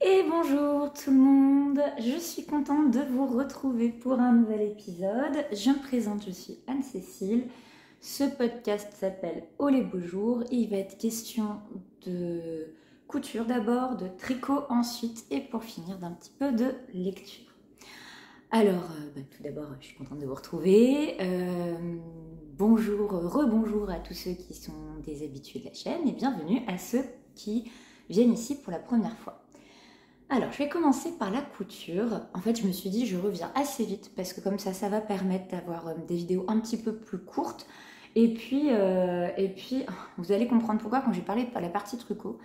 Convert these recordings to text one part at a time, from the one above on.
Et bonjour tout le monde, je suis contente de vous retrouver pour un nouvel épisode. Je me présente, je suis Anne-Cécile. Ce podcast s'appelle Oh les beaux jours. Il va être question de couture d'abord, de tricot ensuite et pour finir d'un petit peu de lecture. Alors, tout d'abord, je suis contente de vous retrouver. Bonjour, rebonjour à tous ceux qui sont des habitués de la chaîne et bienvenue à ceux qui viennent ici pour la première fois. Alors, je vais commencer par la couture. En fait, je me suis dit, je reviens assez vite parce que comme ça va permettre d'avoir des vidéos un petit peu plus courtes. Et puis, vous allez comprendre pourquoi quand j'ai parlé de la partie tricot,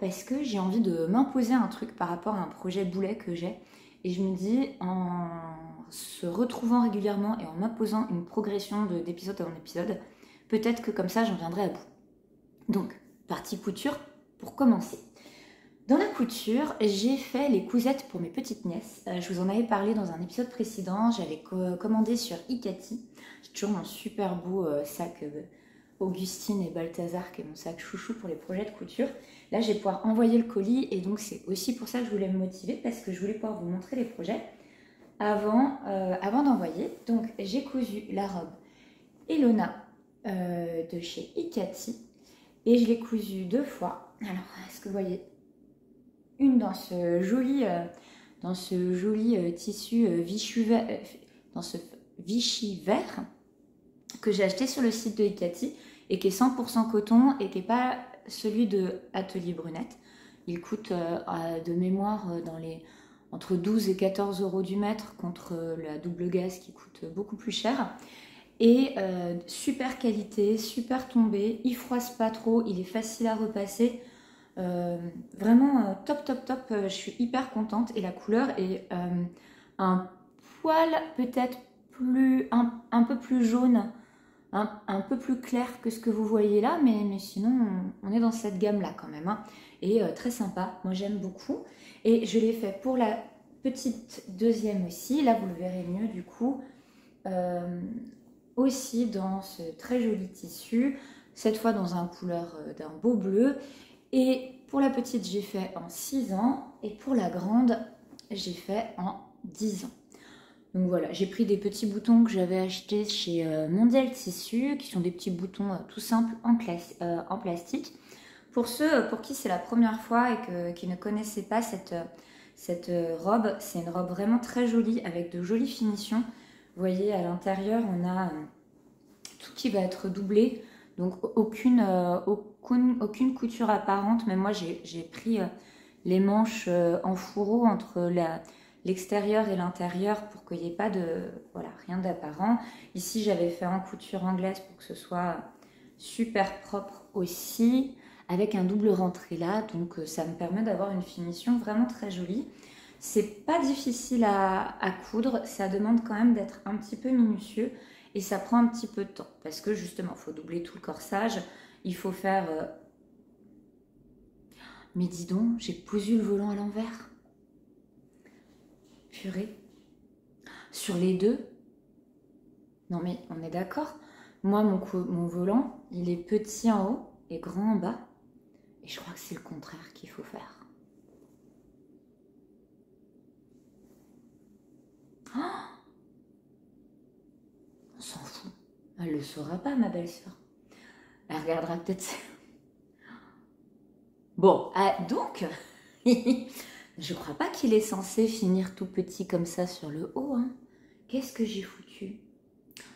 parce que j'ai envie de m'imposer un truc par rapport à un projet boulet que j'ai. Et je me dis, en se retrouvant régulièrement et en m'imposant une progression d'épisode en épisode, peut-être que comme ça, j'en viendrai à bout. Donc, partie couture pour commencer. Dans la couture, j'ai fait les cousettes pour mes petites nièces. Je vous en avais parlé dans un épisode précédent. J'avais commandé sur Icati. J'ai toujours mon super beau sac Augustine et Balthazar, qui est mon sac chouchou pour les projets de couture. Là, je vais pouvoir envoyer le colis et donc c'est aussi pour ça que je voulais me motiver parce que je voulais pouvoir vous montrer les projets avant d'envoyer. Donc, j'ai cousu la robe Elona de chez Icati et je l'ai cousue 2 fois. Alors, est-ce que vous voyez? Une dans ce joli tissu dans ce Vichy vert que j'ai acheté sur le site de Icati et qui est 100% coton et qui n'est pas celui de Atelier Brunette. Il coûte de mémoire entre 12 et 14 euros du mètre contre la double gaze qui coûte beaucoup plus cher. Et super qualité, super tombé, il froisse pas trop, il est facile à repasser. Vraiment top top top, je suis hyper contente et la couleur est un poil peut-être un peu plus jaune, un peu plus clair que ce que vous voyez là, mais sinon on est dans cette gamme là quand même, hein. Et très sympa, moi j'aime beaucoup et je l'ai fait pour la petite deuxième aussi, là vous le verrez mieux du coup, aussi dans ce très joli tissu, cette fois dans un couleur d'un beau bleu. Et pour la petite, j'ai fait en 6 ans. Et pour la grande, j'ai fait en 10 ans. Donc voilà, j'ai pris des petits boutons que j'avais achetés chez Mondial Tissu, qui sont des petits boutons tout simples en plastique. Pour ceux pour qui c'est la première fois et qui ne connaissaient pas cette robe, c'est une robe vraiment très jolie, avec de jolies finitions. Vous voyez, à l'intérieur, on a tout qui va être doublé. Donc aucune couture apparente, mais moi j'ai pris les manches en fourreau entre l'extérieur et l'intérieur pour qu'il n'y ait pas rien d'apparent. Ici j'avais fait en couture anglaise pour que ce soit super propre aussi, avec un double rentré là, donc ça me permet d'avoir une finition vraiment très jolie. C'est pas difficile à coudre, ça demande quand même d'être un petit peu minutieux. Et ça prend un petit peu de temps parce que justement, il faut doubler tout le corsage. Il faut faire... Mais dis donc, j'ai cousu le volant à l'envers. Purée. Sur les deux. Non mais on est d'accord. Moi, mon volant, il est petit en haut et grand en bas. Et je crois que c'est le contraire qu'il faut faire. Oh, on s'en fout. Elle le saura pas, ma belle-sœur. Elle regardera peut-être... Bon, donc... Je crois pas qu'il est censé finir tout petit comme ça sur le haut, hein. Qu'est-ce que j'ai foutu?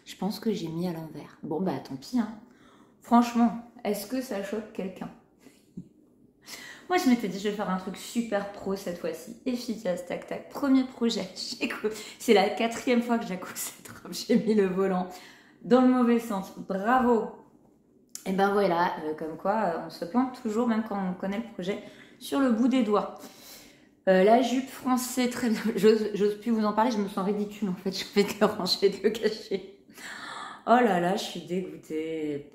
Je pense que j'ai mis à l'envers. Bon bah tant pis, hein. Franchement, est-ce que ça choque quelqu'un? Moi je m'étais dit je vais faire un truc super pro cette fois-ci. Efficace, tac tac. Premier projet. C'est la 4e fois que j'accouche cette robe. J'ai mis le volant dans le mauvais sens. Bravo. Et ben voilà, comme quoi on se plante toujours même quand on connaît le projet sur le bout des doigts. La jupe français, très bien. J'ose plus vous en parler, je me sens ridicule en fait. Je vais te le ranger, te le cacher. Oh là là, je suis dégoûtée.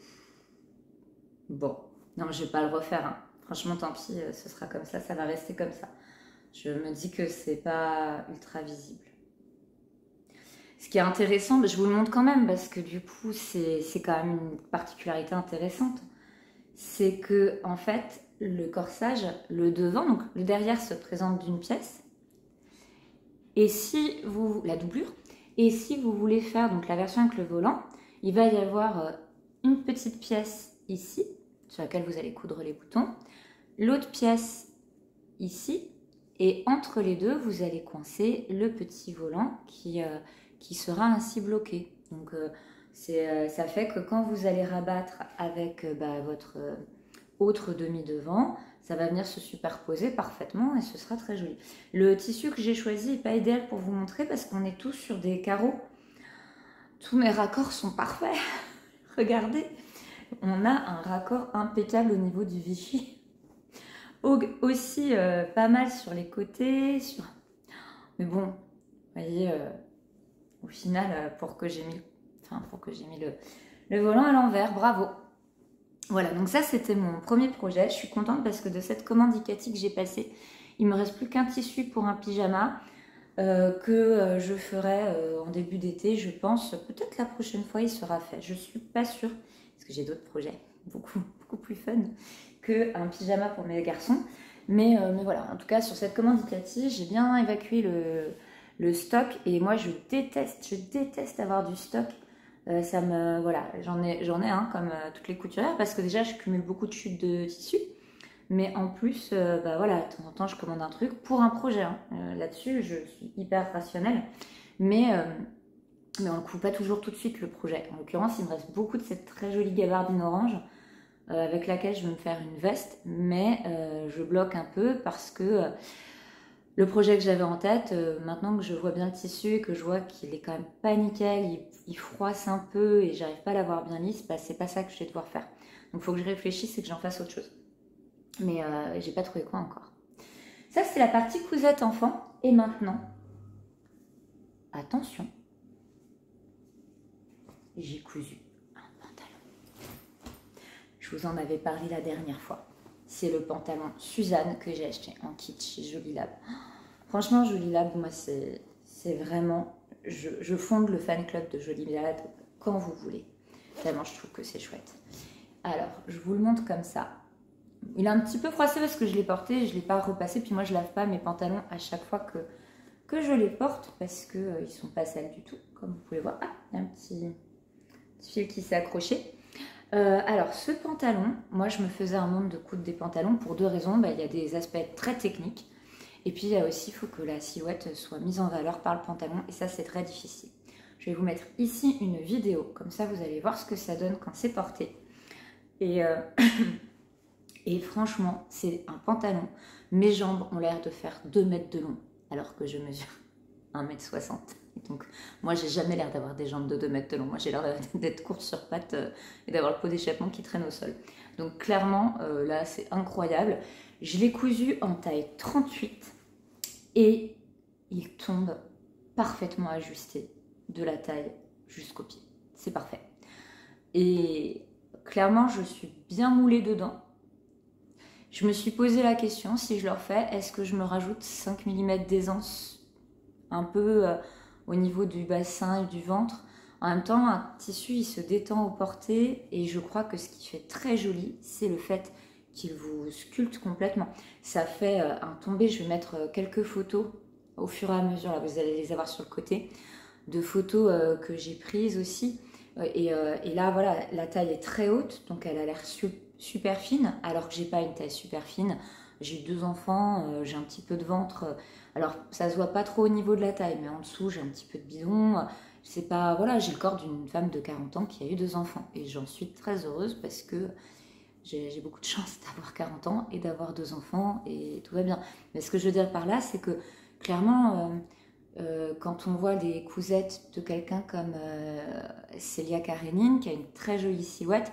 Bon, non, je vais pas le refaire, hein. Franchement, tant pis, ce sera comme ça va rester comme ça. Je me dis que c'est pas ultra visible. Ce qui est intéressant, je vous le montre quand même parce que du coup, c'est quand même une particularité intéressante. c'est que en fait, le corsage, le devant, donc le derrière se présente d'une pièce. Et si vous, la doublure, et si vous voulez faire donc la version avec le volant, il va y avoir une petite pièce ici, sur laquelle vous allez coudre les boutons, l'autre pièce ici, et entre les deux, vous allez coincer le petit volant qui sera ainsi bloqué. Donc ça fait que quand vous allez rabattre avec votre autre demi-devant, ça va venir se superposer parfaitement et ce sera très joli. Le tissu que j'ai choisi n'est pas idéal pour vous montrer parce qu'on est tous sur des carreaux. Tous mes raccords sont parfaits. Regardez, on a un raccord impeccable au niveau du Vichy. Aussi pas mal sur les côtés. Mais bon, vous voyez, au final, pour que j'ai mis le volant à l'envers, bravo. Voilà, donc ça c'était mon premier projet. Je suis contente parce que de cette commande Ikati que j'ai passée, il me reste plus qu'un tissu pour un pyjama que je ferai en début d'été, je pense. Peut-être la prochaine fois il sera fait. Je suis pas sûre parce que j'ai d'autres projets beaucoup plus fun qu'un pyjama pour mes garçons. Mais voilà, en tout cas sur cette commande Ikati, j'ai bien évacué le stock et moi je déteste avoir du stock. Voilà, j'en ai un comme toutes les couturières parce que déjà je cumule beaucoup de chutes de tissu, mais en plus, voilà, de temps en temps je commande un truc pour un projet. Hein. Là-dessus, je suis hyper rationnelle, mais on ne couvre pas toujours tout de suite le projet. En l'occurrence, il me reste beaucoup de cette très jolie gabardine orange avec laquelle je vais me faire une veste, mais je bloque un peu parce que le projet que j'avais en tête, maintenant que je vois bien le tissu et que je vois qu'il est quand même pas nickel, il froisse un peu et j'arrive pas à l'avoir bien lisse, c'est pas ça que je vais devoir faire. Donc il faut que je réfléchisse et que j'en fasse autre chose. Mais j'ai pas trouvé quoi encore. Ça c'est la partie cousette enfant. Et maintenant, attention, j'ai cousu un pantalon. Je vous en avais parlé la dernière fois. C'est le pantalon Suzanne que j'ai acheté en kit chez Jolie Lab. Franchement, Jolie Lab, moi, c'est vraiment... Je fonde le fan club de Jolie Lab quand vous voulez. Tellement, je trouve que c'est chouette. Alors, je vous le montre comme ça. Il est un petit peu froissé parce que je l'ai porté et je ne l'ai pas repassé. Puis moi, je lave pas mes pantalons à chaque fois que je les porte parce qu'ils ne sont pas sales du tout. Comme vous pouvez voir, il y a un petit fil qui s'est accroché. Alors, ce pantalon, moi, je me faisais un monde de coudre des pantalons pour deux raisons. Il y a des aspects très techniques. Et puis, il y a aussi, il faut que la silhouette soit mise en valeur par le pantalon. Et ça, c'est très difficile. Je vais vous mettre ici une vidéo. Comme ça, vous allez voir ce que ça donne quand c'est porté. Et, et franchement, c'est un pantalon. Mes jambes ont l'air de faire 2 mètres de long, alors que je mesure 1,60 m. Donc, moi, j'ai jamais l'air d'avoir des jambes de 2 mètres de long. Moi, j'ai l'air d'être courte sur pattes et d'avoir le pot d'échappement qui traîne au sol. Donc, clairement, là, c'est incroyable. Je l'ai cousu en taille 38 et il tombe parfaitement ajusté de la taille jusqu'au pied. C'est parfait. Et clairement, je suis bien moulée dedans. Je me suis posé la question, si je le refais, est-ce que je me rajoute 5 mm d'aisance un peu au niveau du bassin et du ventre? En même temps, un tissu, il se détend au porté et je crois que ce qui fait très joli, c'est le fait qu'il vous sculpte complètement. Ça fait un tombé, je vais mettre quelques photos au fur et à mesure, là, vous allez les avoir sur le côté, de photos que j'ai prises aussi. Et là, voilà, la taille est très haute, donc elle a l'air super fine, alors que j'ai pas une taille super fine. J'ai 2 enfants, j'ai un petit peu de ventre. Alors, ça se voit pas trop au niveau de la taille, mais en dessous, j'ai un petit peu de bidon. C'est pas, voilà, j'ai le corps d'une femme de 40 ans qui a eu 2 enfants. Et j'en suis très heureuse parce que j'ai beaucoup de chance d'avoir 40 ans et d'avoir 2 enfants et tout va bien. Mais ce que je veux dire par là, c'est que clairement, quand on voit des cousettes de quelqu'un comme Célia Karénine, qui a une très jolie silhouette,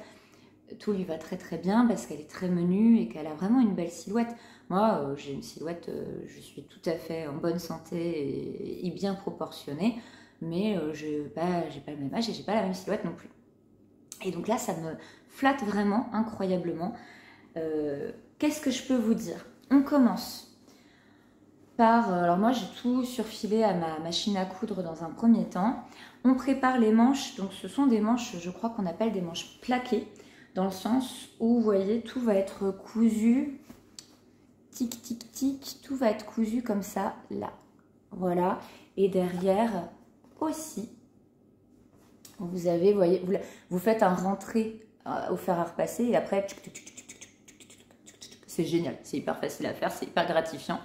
tout lui va très très bien parce qu'elle est très menue et qu'elle a vraiment une belle silhouette. Moi, j'ai une silhouette, je suis tout à fait en bonne santé et bien proportionnée, mais j'ai pas le même âge et j'ai pas la même silhouette non plus. Et donc là, ça me flatte vraiment incroyablement. Qu'est-ce que je peux vous dire? On commence par... alors moi, j'ai tout surfilé à ma machine à coudre dans un premier temps. On prépare les manches. Donc ce sont des manches, je crois qu'on appelle des manches plaquées. dans le sens où, vous voyez, tout va être cousu, tic, tic, tic, tout va être cousu comme ça, là. Voilà. Et derrière aussi, vous avez, vous voyez, vous faites un rentré au fer à repasser et après, c'est génial, c'est hyper facile à faire, c'est hyper gratifiant.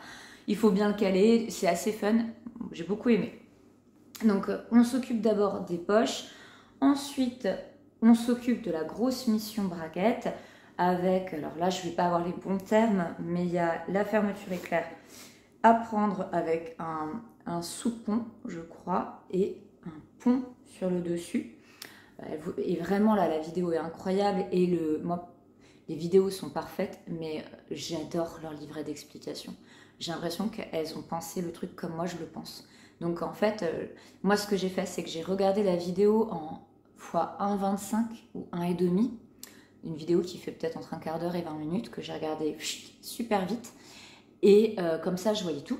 Il faut bien le caler, c'est assez fun, j'ai beaucoup aimé. Donc, on s'occupe d'abord des poches, ensuite, on s'occupe de la grosse mission braguette avec, alors là, je ne vais pas avoir les bons termes, mais il y a la fermeture éclair à prendre avec un sous-pont, je crois, et un pont sur le dessus. Et vraiment, là, la vidéo est incroyable et moi, les vidéos sont parfaites, mais j'adore leur livret d'explication. J'ai l'impression qu'elles ont pensé le truc comme moi je le pense. Donc en fait, moi ce que j'ai fait, c'est que j'ai regardé la vidéo en x1,25 ou 1,5. Une vidéo qui fait peut-être entre un quart d'heure et 20 minutes, que j'ai regardé super vite. Et comme ça, je voyais tout.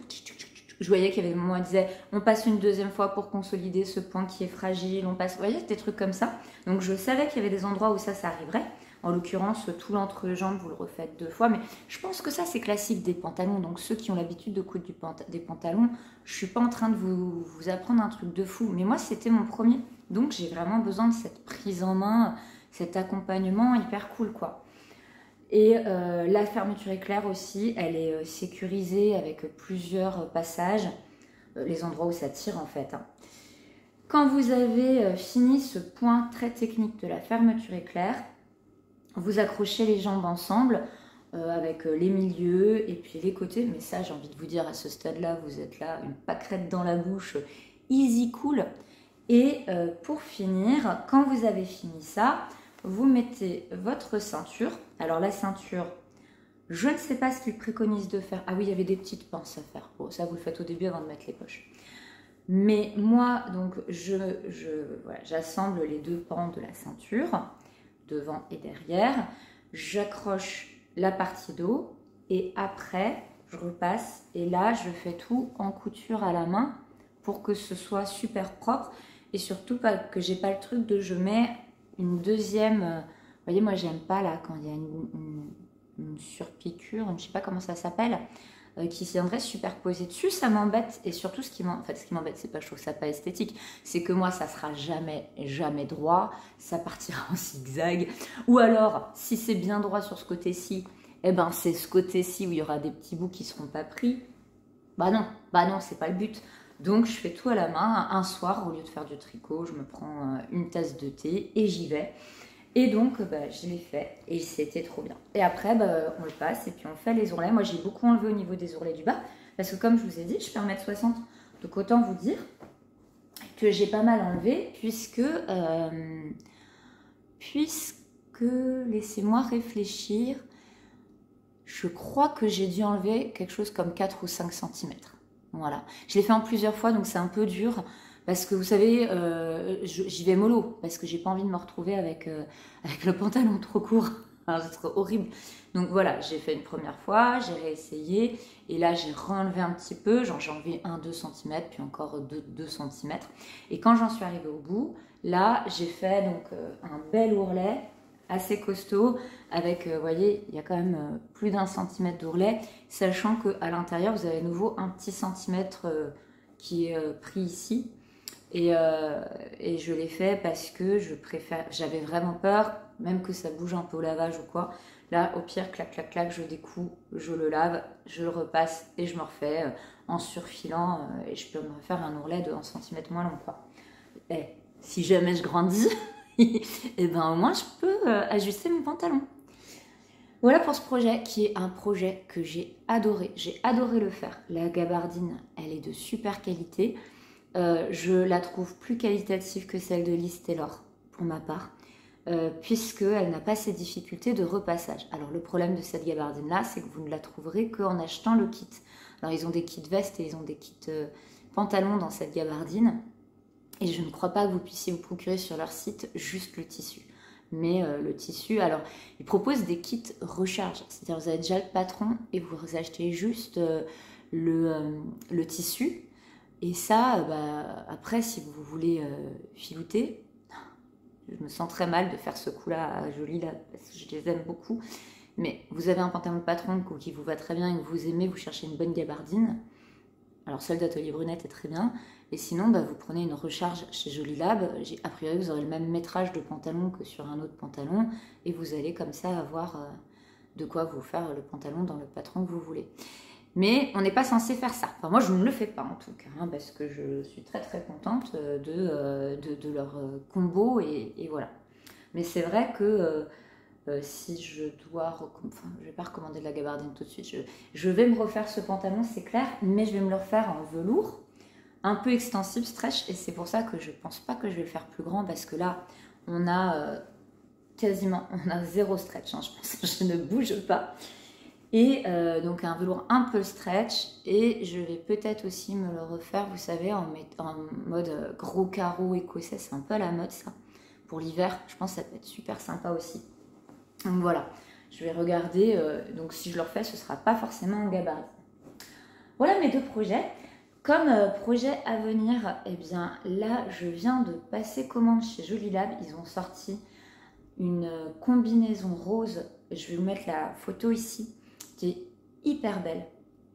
Je voyais qu'il y avait des moments où elle disait on passe une deuxième fois pour consolider ce point qui est fragile. On passe, vous voyez, des trucs comme ça. Donc je savais qu'il y avait des endroits où ça arriverait. En l'occurrence, tout l'entrejambe, vous le refaites 2 fois. Mais je pense que ça, c'est classique des pantalons. Donc ceux qui ont l'habitude de coudre des pantalons, je ne suis pas en train de vous apprendre un truc de fou. Mais moi, c'était mon premier. Donc j'ai vraiment besoin de cette prise en main, cet accompagnement hyper cool, quoi. Et la fermeture éclair aussi, elle est sécurisée avec plusieurs passages, les endroits où ça tire en fait. Hein. Quand vous avez fini ce point très technique de la fermeture éclair, vous accrochez les jambes ensemble avec les milieux et puis les côtés. Mais ça, j'ai envie de vous dire, à ce stade-là, vous êtes là, une pâquerette dans la bouche, easy cool. Et pour finir, quand vous avez fini ça, vous mettez votre ceinture. Alors la ceinture, je ne sais pas ce qu'ils préconisent de faire. Ah oui, il y avait des petites pinces à faire. Bon, ça vous le faites au début avant de mettre les poches. Mais moi, donc, voilà, j'assemble les 2 pans de la ceinture, devant et derrière. J'accroche la partie d'eau et après, je repasse. Et là, je fais tout en couture à la main pour que ce soit super propre. Et surtout, que j'ai pas le truc de je mets une deuxième... vous voyez, moi, j'aime pas là quand il y a une surpiqûre, je ne sais pas comment ça s'appelle, qui viendrait superposer dessus, ça m'embête. Et surtout, ce qui m'embête, c'est pas, je trouve ça pas esthétique, c'est que moi, ça sera jamais droit, ça partira en zigzag. Ou alors, si c'est bien droit sur ce côté-ci, eh ben, c'est ce côté-ci où il y aura des petits bouts qui seront pas pris. Bah non, c'est pas le but. Donc, je fais tout à la main. Un soir, au lieu de faire du tricot, je me prends une tasse de thé et j'y vais. Et donc, je l'ai fait et c'était trop bien. Et après, on le passe et puis on fait les ourlets. Moi, j'ai beaucoup enlevé au niveau des ourlets du bas parce que comme je vous ai dit, je fais 1,60 m. Donc, autant vous dire que j'ai pas mal enlevé puisque laissez-moi réfléchir, je crois que j'ai dû enlever quelque chose comme 4 ou 5 cm. Voilà. Je l'ai fait en plusieurs fois, donc c'est un peu dur. Parce que vous savez, j'y vais mollo, parce que j'ai pas envie de me retrouver avec le pantalon trop court. C'est trop horrible. Donc voilà, j'ai fait une première fois, j'ai réessayé, et là j'ai renlevé un petit peu, genre j'ai enlevé 1-2 cm, puis encore 2 cm. Et quand j'en suis arrivée au bout, là j'ai fait donc un bel ourlet, assez costaud, avec, vous voyez, il y a quand même plus d'1 centimètre d'ourlet, sachant qu'à l'intérieur, vous avez à nouveau un petit centimètre qui est pris ici. Et je l'ai fait parce que j'avais vraiment peur, même que ça bouge un peu au lavage ou quoi. Là, au pire, clac, clac, clac, je découpe, je le lave, je le repasse et je me refais en surfilant et je peux me refaire un ourlet de 1 cm moins long, quoi. Et si jamais je grandis, et ben au moins je peux ajuster mon pantalon. Voilà pour ce projet qui est un projet que j'ai adoré. J'ai adoré le faire. La gabardine, elle est de super qualité. Je la trouve plus qualitative que celle de Liz Taylor, pour ma part, puisqu'elle n'a pas ces difficultés de repassage. Alors le problème de cette gabardine-là, c'est que vous ne la trouverez qu'en achetant le kit. Alors ils ont des kits vestes et ils ont des kits pantalons dans cette gabardine, et je ne crois pas que vous puissiez vous procurer sur leur site juste le tissu. Mais le tissu, alors ils proposent des kits recharge, c'est-à-dire vous avez déjà le patron et vous achetez juste le tissu. Et ça, après, si vous voulez filouter, je me sens très mal de faire ce coup-là à Jolie Lab, parce que je les aime beaucoup. Mais vous avez un pantalon de patron qui vous va très bien et que vous aimez, vous cherchez une bonne gabardine. Alors celle d'Atelier Brunette est très bien. Et sinon, vous prenez une recharge chez Jolie Lab. A priori, vous aurez le même métrage de pantalon que sur un autre pantalon. Et vous allez comme ça avoir de quoi vous faire le pantalon dans le patron que vous voulez. Mais on n'est pas censé faire ça. Enfin, moi, je ne le fais pas en tout cas, hein, parce que je suis très très contente de leur combo. Et voilà. Mais c'est vrai que si je dois... Enfin, je ne vais pas recommander de la gabardine tout de suite. Je vais me refaire ce pantalon, c'est clair. Mais je vais me le refaire en velours. Un peu extensible, stretch, et c'est pour ça que je pense pas que je vais le faire plus grand, parce que là, on a on a zéro stretch, hein, je pense, je ne bouge pas. Et donc un velours un peu stretch, et je vais peut-être aussi me le refaire, vous savez, en mode gros carreau écossais, c'est un peu à la mode ça. Pour l'hiver, je pense que ça peut être super sympa aussi. Donc voilà, je vais regarder, donc si je le refais, ce sera pas forcément en gabardine. Voilà mes deux projets. Comme projet à venir, eh bien là, je viens de passer commande chez Jolie Lab. Ils ont sorti une combinaison rose. Je vais vous mettre la photo ici, qui est hyper belle.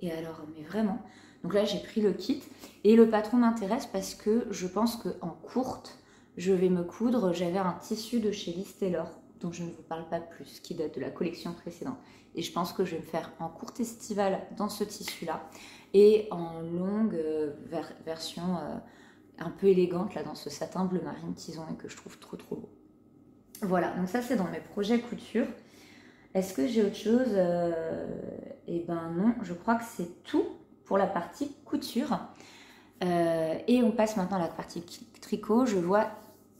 Et alors, mais vraiment. Donc là, j'ai pris le kit. Et le patron m'intéresse parce que je pense qu'en courte, je vais me coudre. J'avais un tissu de chez Liz Taylor, dont je ne vous parle pas plus, qui date de la collection précédente. Et je pense que je vais me faire en courte estivale dans ce tissu-là. Et en longue version un peu élégante là dans ce satin bleu marine qu'ils ont et que je trouve trop trop beau. Voilà, donc ça c'est dans mes projets couture. Est-ce que j'ai autre chose? Eh ben non, je crois que c'est tout pour la partie couture. Et on passe maintenant à la partie tricot. Je vois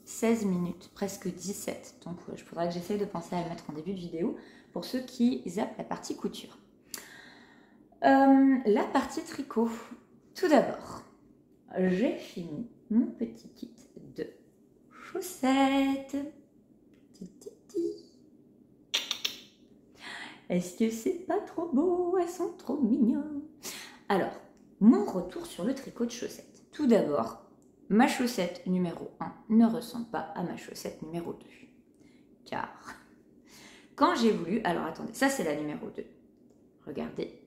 16 minutes, presque 17. Donc je faudrait que j'essaye de penser à le mettre en début de vidéo pour ceux qui zappent la partie couture. La partie tricot. Tout d'abord, j'ai fini mon petit kit de chaussettes. Est-ce que c'est pas trop beau? Elles sont trop mignonnes. Alors, mon retour sur le tricot de chaussettes. Tout d'abord, ma chaussette numéro 1 ne ressemble pas à ma chaussette numéro 2. Car, quand j'ai voulu... Alors, attendez, ça c'est la numéro 2. Regardez.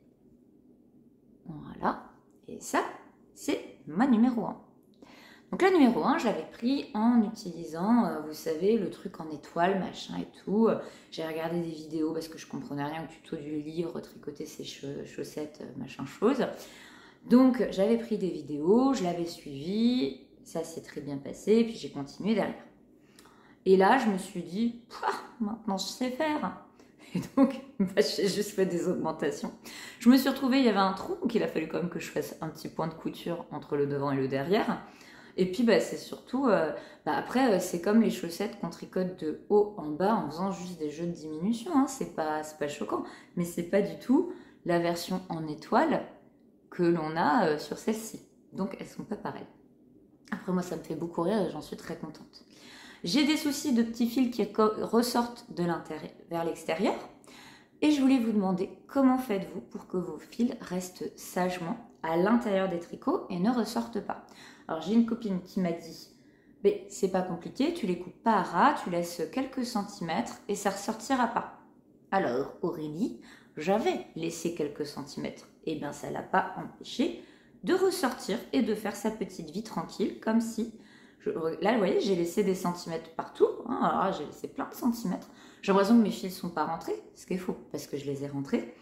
Voilà. Et ça, c'est ma numéro 1. Donc la numéro 1, je l'avais pris en utilisant, vous savez, le truc en étoile, machin et tout. J'ai regardé des vidéos parce que je comprenais rien au tuto du livre, tricoter ses chaussettes, machin chose. Donc j'avais pris des vidéos, je l'avais suivi, ça s'est très bien passé, puis j'ai continué derrière. Et là, je me suis dit, maintenant je sais faire. Et donc, j'ai juste fait des augmentations. Je me suis retrouvée, il y avait un trou, donc il a fallu quand même que je fasse un petit point de couture entre le devant et le derrière. Et puis, c'est surtout, après, c'est comme les chaussettes qu'on tricote de haut en bas en faisant juste des jeux de diminution. Hein. C'est pas choquant, mais c'est pas du tout la version en étoile que l'on a sur celle-ci. Donc, elles sont pas pareilles. Après, moi, ça me fait beaucoup rire et j'en suis très contente. J'ai des soucis de petits fils qui ressortent de l'intérieur vers l'extérieur. Et je voulais vous demander comment faites-vous pour que vos fils restent sagement à l'intérieur des tricots et ne ressortent pas. Alors j'ai une copine qui m'a dit, mais c'est pas compliqué, tu les coupes pas à ras, tu laisses quelques centimètres et ça ressortira pas. Alors Aurélie, j'avais laissé quelques centimètres, et bien ça l'a pas empêché de ressortir et de faire sa petite vie tranquille, comme si... Là, vous voyez, j'ai laissé des centimètres partout. Hein, alors j'ai laissé plein de centimètres. J'ai l'impression que mes fils ne sont pas rentrés, ce qui est faux, parce que je les ai rentrés.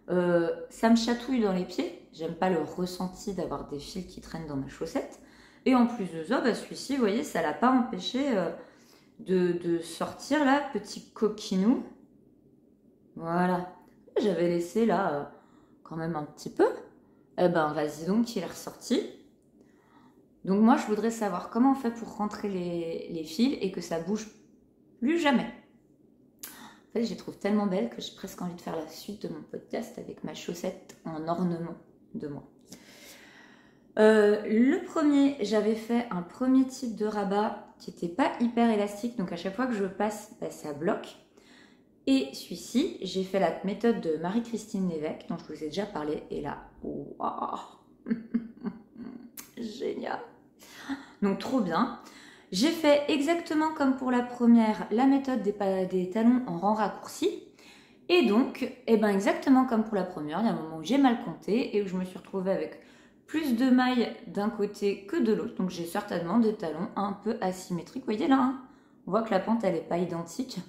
Ça me chatouille dans les pieds. J'aime pas le ressenti d'avoir des fils qui traînent dans ma chaussette. Et en plus de ça, celui-ci, vous voyez, ça ne l'a pas empêché de sortir là, petit coquinou. Voilà. J'avais laissé là quand même un petit peu. Eh ben, vas-y donc, il est ressorti. Donc moi, je voudrais savoir comment on fait pour rentrer les fils et que ça bouge plus jamais. En fait, je les trouve tellement belles que j'ai presque envie de faire la suite de mon podcast avec ma chaussette en ornement de moi. Le premier, j'avais fait un premier type de rabat qui n'était pas hyper élastique. Donc à chaque fois que je passe, ça bloque. Et celui-ci, j'ai fait la méthode de Marie-Christine Lévesque, dont je vous ai déjà parlé. Et là, wow, génial. Donc trop bien. J'ai fait exactement comme pour la première, la méthode des talons en rang raccourci. Et donc, eh ben exactement comme pour la première, il y a un moment où j'ai mal compté et où je me suis retrouvée avec plus de mailles d'un côté que de l'autre. Donc j'ai certainement des talons un peu asymétriques. Vous voyez là, hein, on voit que la pente, elle n'est pas identique.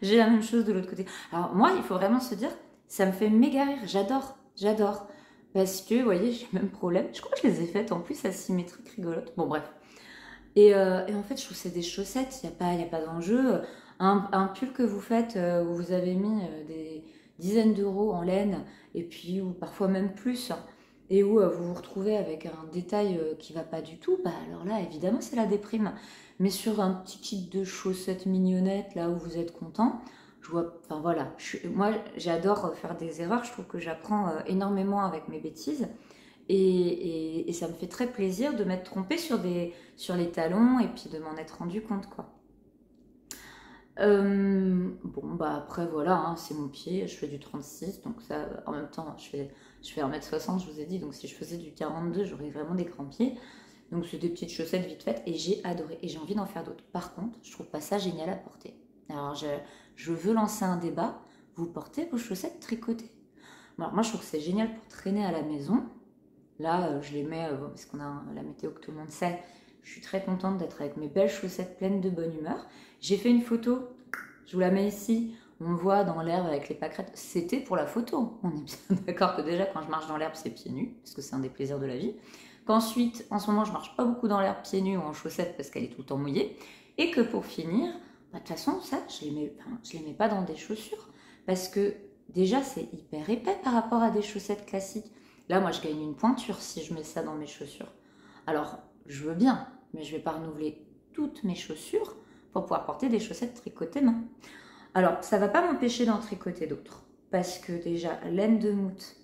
J'ai la même chose de l'autre côté. Alors moi, il faut vraiment se dire, ça me fait méga rire. J'adore, j'adore. Parce que, vous voyez, j'ai le même problème. Je crois que je les ai faites en plus asymétriques, rigolotes. Bon, bref. Et en fait, je trouve que c'est des chaussettes, il y a pas d'enjeu. Un pull que vous faites où vous avez mis des dizaines d'euros en laine, et puis ou parfois même plus, et où vous vous retrouvez avec un détail qui va pas du tout, bah alors là, évidemment, c'est la déprime. Mais sur un petit kit de chaussettes mignonnettes, là où vous êtes content, je vois, enfin voilà, moi j'adore faire des erreurs, je trouve que j'apprends énormément avec mes bêtises. Et ça me fait très plaisir de m'être trompée sur les talons et puis de m'en être rendu compte, quoi. Bon, bah après, voilà, hein, c'est mon pied, je fais du 36, donc ça, en même temps, je fais 1m60, je vous ai dit, donc si je faisais du 42, j'aurais vraiment des grands pieds. Donc c'est des petites chaussettes vite faites et j'ai adoré et j'ai envie d'en faire d'autres. Par contre, je trouve pas ça génial à porter. Alors je veux lancer un débat, vous portez vos chaussettes tricotées. Bon, alors moi, je trouve que c'est génial pour traîner à la maison. Là, je les mets, parce qu'on a la météo que tout le monde sait. Je suis très contente d'être avec mes belles chaussettes pleines de bonne humeur. J'ai fait une photo, je vous la mets ici. On me voit dans l'herbe avec les pâquerettes. C'était pour la photo. On est bien d'accord que déjà, quand je marche dans l'herbe, c'est pieds nus, parce que c'est un des plaisirs de la vie. Qu'ensuite, en ce moment, je marche pas beaucoup dans l'herbe pieds nus ou en chaussettes parce qu'elle est tout le temps mouillée. Et que pour finir, bah, de toute façon, ça, je les mets pas dans des chaussures. Parce que déjà, c'est hyper épais par rapport à des chaussettes classiques. Là, moi, je gagne une pointure si je mets ça dans mes chaussures. Alors, je veux bien, mais je ne vais pas renouveler toutes mes chaussures pour pouvoir porter des chaussettes tricotées main. Alors, ça ne va pas m'empêcher d'en tricoter d'autres. Parce que déjà, laine de moute,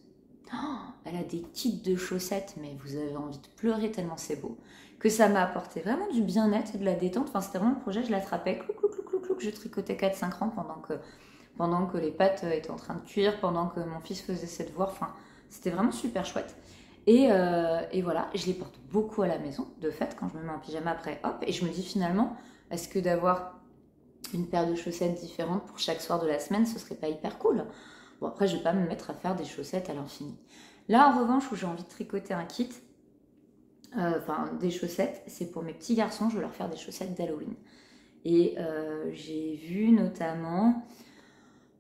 oh, elle a des kits de chaussettes, mais vous avez envie de pleurer tellement c'est beau. Que ça m'a apporté vraiment du bien-être et de la détente. Enfin, c'était vraiment le projet, je l'attrapais, clou, clou, clou, clou, clou, je tricotais 4-5 rangs pendant que les pâtes étaient en train de cuire, pendant que mon fils faisait ses devoirs. Enfin, c'était vraiment super chouette. Et voilà, je les porte beaucoup à la maison, de fait, quand je me mets en pyjama après, hop, et je me dis finalement, est-ce que d'avoir une paire de chaussettes différentes pour chaque soir de la semaine, ce serait pas hyper cool? Bon, après, je vais pas me mettre à faire des chaussettes à l'infini. Là, en revanche, où j'ai envie de tricoter un kit, enfin des chaussettes, c'est pour mes petits garçons, je veux leur faire des chaussettes d'Halloween. Et j'ai vu notamment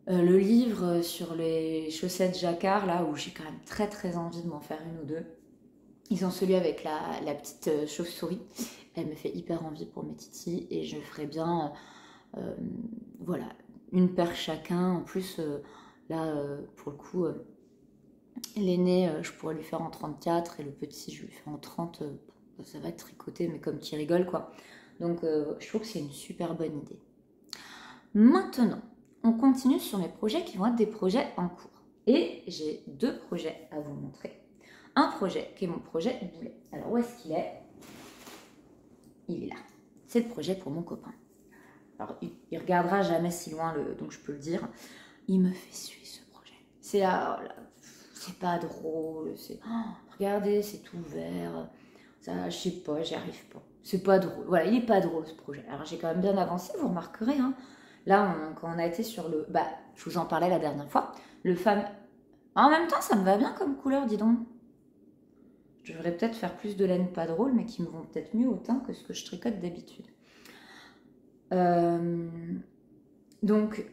le livre sur les chaussettes jacquard, là où j'ai quand même très très envie de m'en faire une ou deux. Ils ont celui avec la petite chauve-souris. Elle me fait hyper envie pour mes titis et je ferai bien, voilà, une paire chacun. En plus, là, pour le coup, l'aîné, je pourrais lui faire en 34 et le petit, je lui fais en 30. Ça va être tricoté, mais comme qui rigole, quoi. Donc, je trouve que c'est une super bonne idée. Maintenant, on continue sur mes projets qui vont être des projets en cours. Et j'ai deux projets à vous montrer. Un projet qui est mon projet boulet. Alors, où est-ce qu'il est? Il est là. C'est le projet pour mon copain. Alors, il regardera jamais si loin, donc je peux le dire. Il me fait suer ce projet. C'est pas drôle. Regardez, c'est tout vert. Ça, je sais pas, j'y arrive pas. C'est pas drôle. Voilà, il est pas drôle ce projet. Alors, j'ai quand même bien avancé, vous remarquerez. Hein. Là, quand on a été sur le... Bah, je vous en parlais la dernière fois. Le fameux... En même temps, ça me va bien comme couleur, dis donc. Je devrais peut-être faire plus de laine pas drôle, mais qui me vont peut-être mieux au teint que ce que je tricote d'habitude. Donc,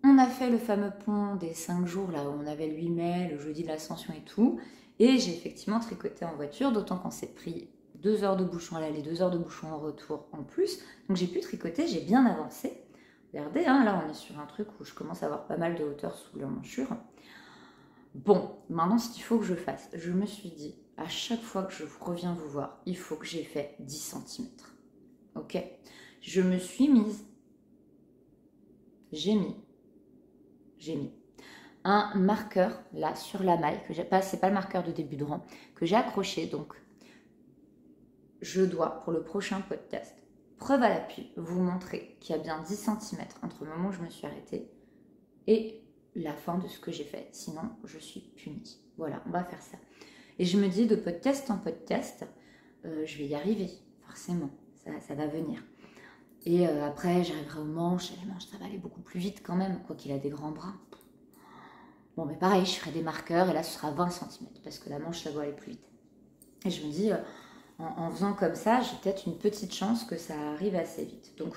on a fait le fameux pont des 5 jours, là où on avait le 8 mai, le jeudi de l'Ascension et tout. Et j'ai effectivement tricoté en voiture, d'autant qu'on s'est pris 2 heures de bouchon à l'aller, 2 heures de bouchon en retour en plus. Donc j'ai pu tricoter, j'ai bien avancé. Regardez, hein, là on est sur un truc où je commence à avoir pas mal de hauteur sous l'emmanchure. Bon, maintenant ce qu'il faut que je fasse, je me suis dit, à chaque fois que je reviens vous voir, il faut que j'ai fait 10 cm. Ok? Je me suis mise, j'ai mis un marqueur là sur la maille, que j'ai pas, c'est pas le marqueur de début de rang, que j'ai accroché. Donc, je dois pour le prochain podcast, preuve à l'appui, vous montrer qu'il y a bien 10 cm entre le moment où je me suis arrêtée et la fin de ce que j'ai fait. Sinon, je suis punie. Voilà, on va faire ça. Et je me dis de podcast en podcast, je vais y arriver, forcément. ça va venir. Et après, j'arriverai aux manches, et les manches, ça va aller beaucoup plus vite quand même, quoi qu'il a des grands bras. Bon, mais pareil, je ferai des marqueurs, et là, ce sera 20 cm, parce que la manche, ça doit aller plus vite. Et je me dis, en faisant comme ça, j'ai peut-être une petite chance que ça arrive assez vite. Donc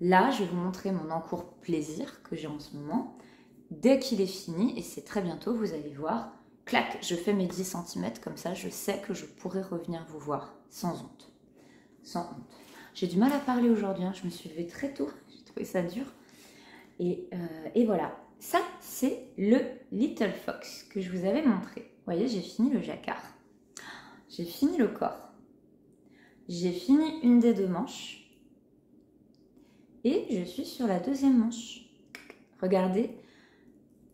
là, je vais vous montrer mon encours plaisir que j'ai en ce moment. Dès qu'il est fini, et c'est très bientôt, vous allez voir, clac, je fais mes 10 cm, comme ça, je sais que je pourrai revenir vous voir sans honte. Sans honte. J'ai du mal à parler aujourd'hui, hein. Je me suis levée très tôt, j'ai trouvé ça dur. Et voilà, ça c'est le Little Fox que je vous avais montré. Vous voyez, j'ai fini le jacquard, j'ai fini le corps, j'ai fini une des 2 manches et je suis sur la 2e manche. Regardez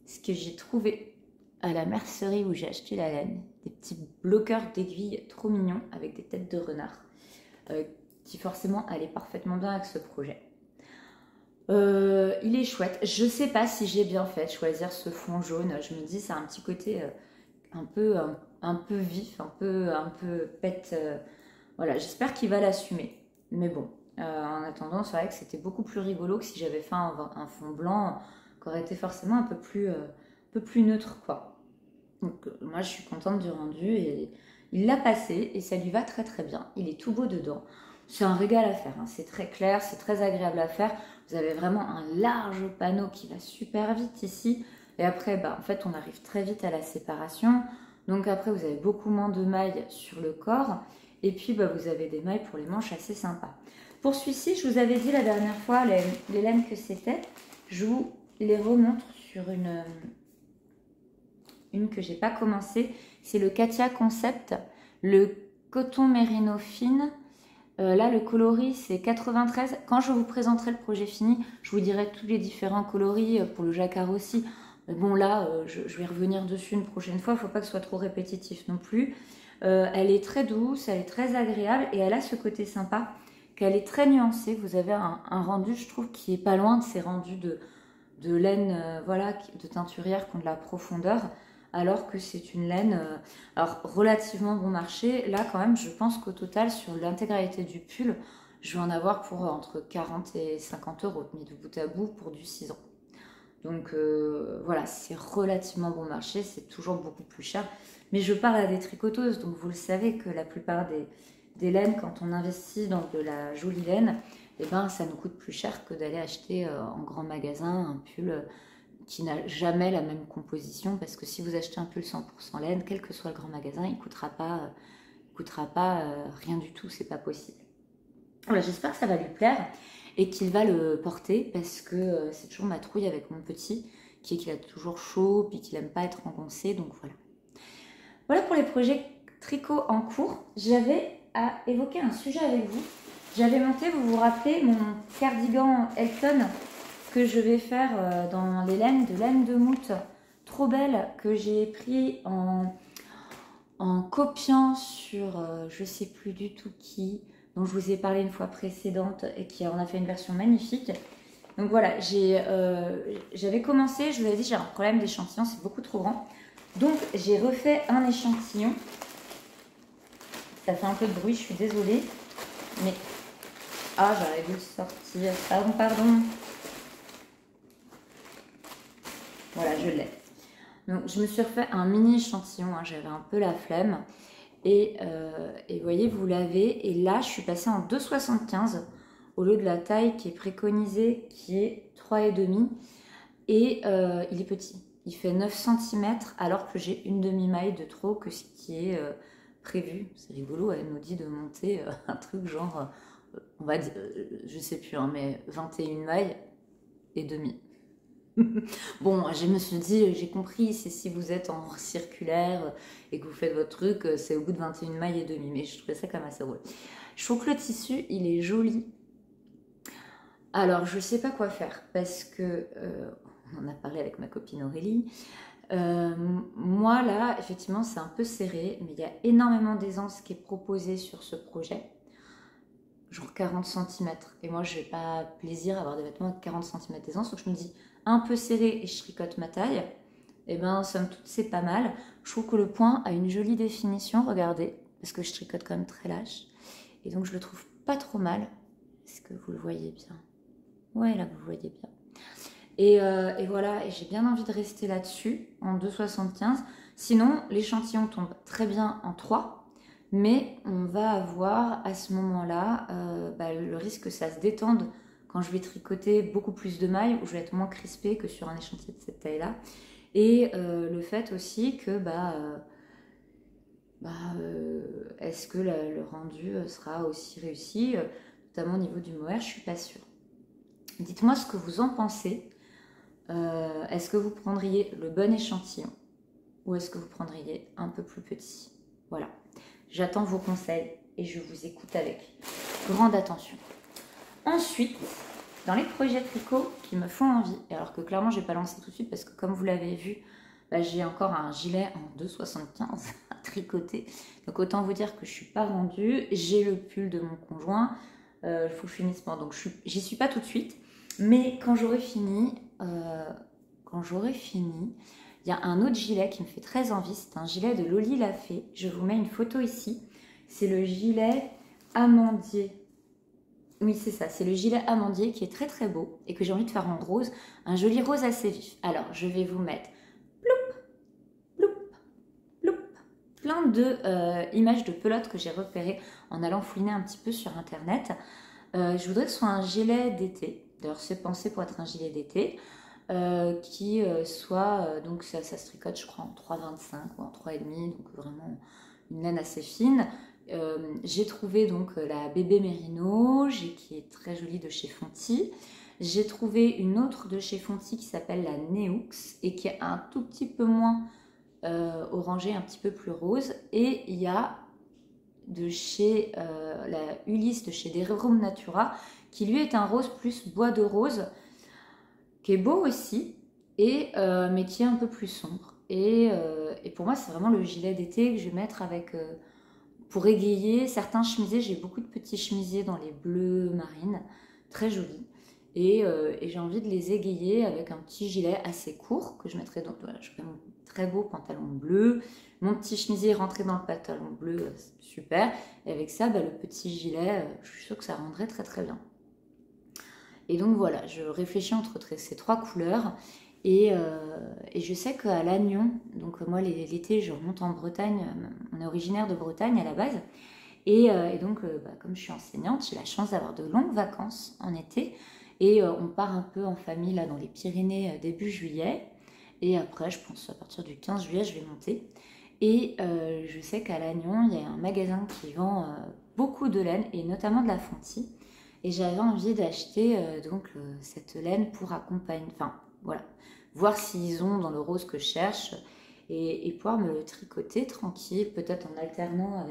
ce que j'ai trouvé à la mercerie où j'ai acheté la laine, des petits bloqueurs d'aiguilles trop mignons avec des têtes de renard. Qui forcément allait parfaitement bien avec ce projet. Il est chouette. Je ne sais pas si j'ai bien fait de choisir ce fond jaune. Je me dis c'est un petit côté un peu vif, un peu pète. Voilà, j'espère qu'il va l'assumer. Mais bon, en attendant, c'est vrai que c'était beaucoup plus rigolo que si j'avais fait un fond blanc qui aurait été forcément un peu plus neutre, quoi. Donc moi, je suis contente du rendu et il l'a passé et ça lui va très très bien. Il est tout beau dedans. C'est un régal à faire, hein. C'est très clair, c'est très agréable à faire. Vous avez vraiment un large panneau qui va super vite ici. Et après, en fait, on arrive très vite à la séparation. Donc après, vous avez beaucoup moins de mailles sur le corps. Et puis, vous avez des mailles pour les manches assez sympas. Pour celui-ci, je vous avais dit la dernière fois les laines que c'était. Je vous les remontre sur une que j'ai pas commencé. C'est le Katia Concept, le coton mérino fine. Là, le coloris, c'est 93. Quand je vous présenterai le projet fini, je vous dirai tous les différents coloris pour le jacquard aussi. Mais bon, là, je vais revenir dessus une prochaine fois. Il ne faut pas que ce soit trop répétitif non plus. Elle est très douce, elle est très agréable et elle a ce côté sympa qu'elle est très nuancée. Vous avez un rendu, je trouve, qui est pas loin de ces rendus de laine, voilà, de teinturière qui ont de la profondeur. Alors que c'est une laine relativement bon marché. Là, quand même, je pense qu'au total, sur l'intégralité du pull, je vais en avoir pour entre 40 et 50 euros, mis de bout à bout pour du 6 ans. Donc voilà, c'est relativement bon marché, c'est toujours beaucoup plus cher. Mais je parle à des tricoteuses, donc vous le savez que la plupart des laines, quand on investit dans de la jolie laine, ça nous coûte plus cher que d'aller acheter en grand magasin un pull qui n'a jamais la même composition, parce que si vous achetez un pull 100% laine, quel que soit le grand magasin, il ne coûtera pas rien du tout, c'est pas possible. Voilà, j'espère que ça va lui plaire et qu'il va le porter, parce que c'est toujours ma trouille avec mon petit, qui est qu'il a toujours chaud, puis qu'il n'aime pas être engoncé, donc voilà. Voilà pour les projets tricot en cours. J'avais à évoquer un sujet avec vous. J'avais monté, vous vous rappelez, mon cardigan Elton, que je vais faire dans les laines de moute trop belles que j'ai pris en copiant sur je sais plus du tout qui, dont je vous ai parlé une fois précédente et qui en a fait une version magnifique. Donc voilà, j'avais commencé, je vous avais dit j'ai un problème d'échantillon, c'est beaucoup trop grand. Donc j'ai refait un échantillon. Ça fait un peu de bruit, je suis désolée. Mais j'aurais dû le sortir. Pardon. Voilà, je l'ai. Donc, je me suis refait un mini échantillon. Hein, j'avais un peu la flemme. Et vous voyez, vous l'avez. Et là, je suis passée en 2,75 au lieu de la taille qui est préconisée, qui est 3,5. Et il est petit. Il fait 9 cm alors que j'ai une demi-maille de trop que ce qui est prévu. C'est rigolo, elle nous dit de monter un truc genre, on va dire, je sais plus, hein, mais 21 mailles et demi. Bon, je me suis dit, j'ai compris, c'est si vous êtes en circulaire et que vous faites votre truc, c'est au bout de 21 mailles et demi, mais je trouvais ça quand même assez drôle. Je trouve que le tissu, il est joli. Alors, je sais pas quoi faire, parce que, on en a parlé avec ma copine Aurélie, moi là, effectivement, c'est un peu serré, mais il y a énormément d'aisance qui est proposée sur ce projet, genre 40 cm, et moi, je n'ai pas plaisir à avoir des vêtements de 40 cm d'aisance, donc je me dis, un peu serré et je tricote ma taille, et somme toute c'est pas mal. Je trouve que le point a une jolie définition, regardez, parce que je tricote quand même très lâche, et donc je le trouve pas trop mal. Est-ce que vous le voyez bien? Ouais, là, vous le voyez bien. Et voilà, et j'ai bien envie de rester là-dessus, en 2,75. Sinon, l'échantillon tombe très bien en 3, mais on va avoir à ce moment-là le risque que ça se détende quand je vais tricoter beaucoup plus de mailles, où je vais être moins crispée que sur un échantillon de cette taille-là. Et le fait aussi que est-ce que le rendu sera aussi réussi, notamment au niveau du mohair, je suis pas sûre. Dites-moi ce que vous en pensez. Est-ce que vous prendriez le bon échantillon ou est-ce que vous prendriez un peu plus petit? Voilà, j'attends vos conseils et je vous écoute avec grande attention. Ensuite, dans les projets tricot qui me font envie, alors que clairement je ne vais pas lancer tout de suite parce que comme vous l'avez vu, j'ai encore un gilet en 2,75 à tricoter. Donc autant vous dire que je ne suis pas vendue. J'ai le pull de mon conjoint. Il faut que je finisse. Donc j'y suis pas tout de suite. Mais quand j'aurai fini, il y a un autre gilet qui me fait très envie. C'est un gilet de Loli Lafay. Je vous mets une photo ici. C'est le gilet amandier. Oui, c'est ça. C'est le gilet amandier qui est très très beau et que j'ai envie de faire en rose. Un joli rose assez vif. Alors, je vais vous mettre plein de images de pelotes que j'ai repérées en allant fouiner un petit peu sur internet. Je voudrais que ce soit un gilet d'été. D'ailleurs, c'est pensé pour être un gilet d'été. Qui soit, donc ça se tricote je crois en 3,25 ou en 3,5, donc vraiment une laine assez fine. J'ai trouvé donc la bébé Mérino, qui est très jolie de chez Fonty. J'ai trouvé une autre de chez Fonty qui s'appelle la Neux et qui est un tout petit peu moins orangé, un petit peu plus rose. Et il y a de chez la Ulysse de chez Derum Natura qui lui est un rose plus bois de rose, qui est beau aussi, mais qui est un peu plus sombre. Et pour moi, c'est vraiment le gilet d'été que je vais mettre avec, pour égayer certains chemisiers. J'ai beaucoup de petits chemisiers dans les bleus marines, très jolis. Et j'ai envie de les égayer avec un petit gilet assez court que je mettrai dans. Voilà, je ferai mon très beau pantalon bleu, mon petit chemisier rentré dans le pantalon bleu, super. Et avec ça, le petit gilet, je suis sûre que ça rendrait très très bien. Et donc voilà, je réfléchis entre ces trois couleurs. Et je sais qu'à Lannion, donc moi l'été je remonte en Bretagne, on est originaire de Bretagne à la base. Et donc comme je suis enseignante, j'ai la chance d'avoir de longues vacances en été. Et on part un peu en famille là dans les Pyrénées début juillet. Et après, je pense à partir du 15 juillet, je vais monter. Et je sais qu'à Lannion, il y a un magasin qui vend beaucoup de laine, et notamment de la Fonty. Et j'avais envie d'acheter cette laine pour accompagner, enfin voilà, voir s'ils ont dans le rose que je cherche et pouvoir me le tricoter tranquille, peut-être en alternant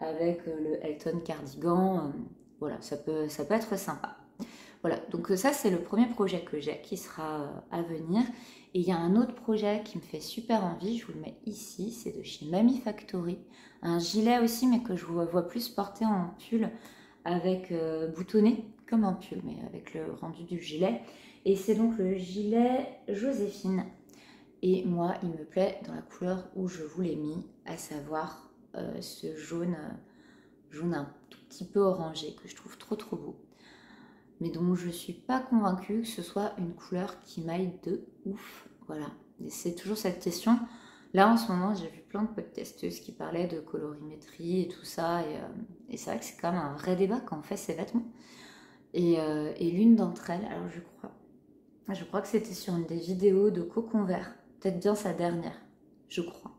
avec le Elton cardigan. Voilà, ça peut être sympa. Voilà, donc ça c'est le premier projet que j'ai qui sera à venir. Et il y a un autre projet qui me fait super envie, je vous le mets ici, c'est de chez Mamie Factory. Un gilet aussi, mais que je vois plus porté en pull avec boutonné, comme un pull, mais avec le rendu du gilet. Et c'est donc le gilet Joséphine. Et moi, il me plaît dans la couleur où je vous l'ai mis, à savoir ce jaune un tout petit peu orangé, que je trouve trop trop beau. Mais donc je ne suis pas convaincue que ce soit une couleur qui m'aille de ouf. Voilà, et c'est toujours cette question. Là en ce moment j'ai vu plein de podcasteuses qui parlaient de colorimétrie et tout ça. Et c'est vrai que c'est quand même un vrai débat quand on fait ses vêtements. Et l'une d'entre elles, alors je crois que c'était sur une des vidéos de Cocon Vert, peut-être bien sa dernière, je crois,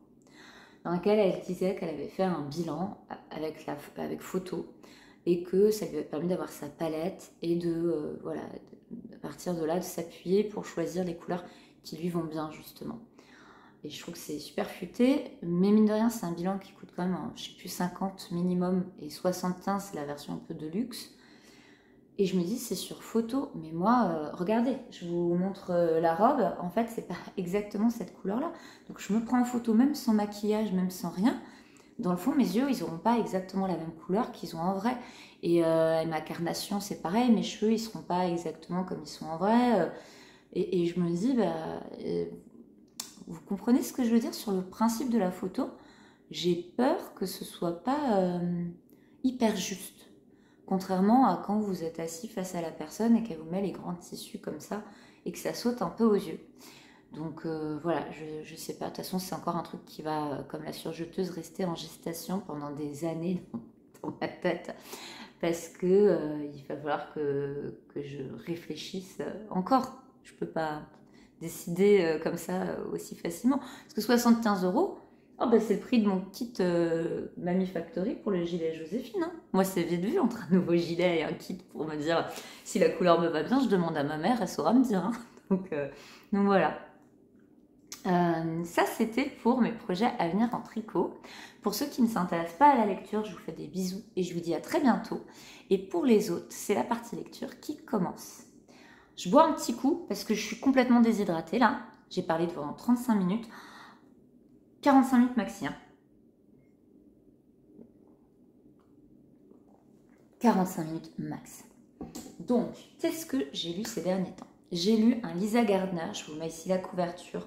dans laquelle elle disait qu'elle avait fait un bilan avec photo, et que ça lui a permis d'avoir sa palette et voilà, à partir de là, de s'appuyer pour choisir les couleurs qui lui vont bien, justement. Et je trouve que c'est super futé, mais mine de rien, c'est un bilan qui coûte quand même, je sais plus, 50 minimum, et 75, c'est la version un peu de luxe. Et je me dis, c'est sur photo, mais moi, regardez, je vous montre la robe, en fait, c'est pas exactement cette couleur-là. Donc je me prends en photo, même sans maquillage, même sans rien. Dans le fond, mes yeux, ils n'auront pas exactement la même couleur qu'ils ont en vrai. Et ma carnation, c'est pareil. Mes cheveux, ils ne seront pas exactement comme ils sont en vrai. Et je me dis, vous comprenez ce que je veux dire sur le principe de la photo? J'ai peur que ce soit pas hyper juste. Contrairement à quand vous êtes assis face à la personne et qu'elle vous met les grands tissus comme ça et que ça saute un peu aux yeux. Donc voilà, je sais pas. De toute façon, c'est encore un truc qui va, comme la surjeteuse, rester en gestation pendant des années dans ma tête. Parce que il va falloir que je réfléchisse encore. Je peux pas décider comme ça aussi facilement. Parce que 75 euros, oh ben c'est le prix de mon kit Mamie Factory pour le gilet Joséphine. Hein. Moi, c'est vite vu entre un nouveau gilet et un kit pour me dire si la couleur me va bien. Je demande à ma mère, elle saura me dire. Hein. Donc voilà. Ça, c'était pour mes projets à venir en tricot. Pour ceux qui ne s'intéressent pas à la lecture, je vous fais des bisous et je vous dis à très bientôt. Et pour les autres, c'est la partie lecture qui commence. Je bois un petit coup parce que je suis complètement déshydratée là. J'ai parlé pendant 35 minutes. 45 minutes maxi. Hein. 45 minutes max. Donc, qu'est-ce que j'ai lu ces derniers temps? J'ai lu un Lisa Gardner, je vous mets ici la couverture.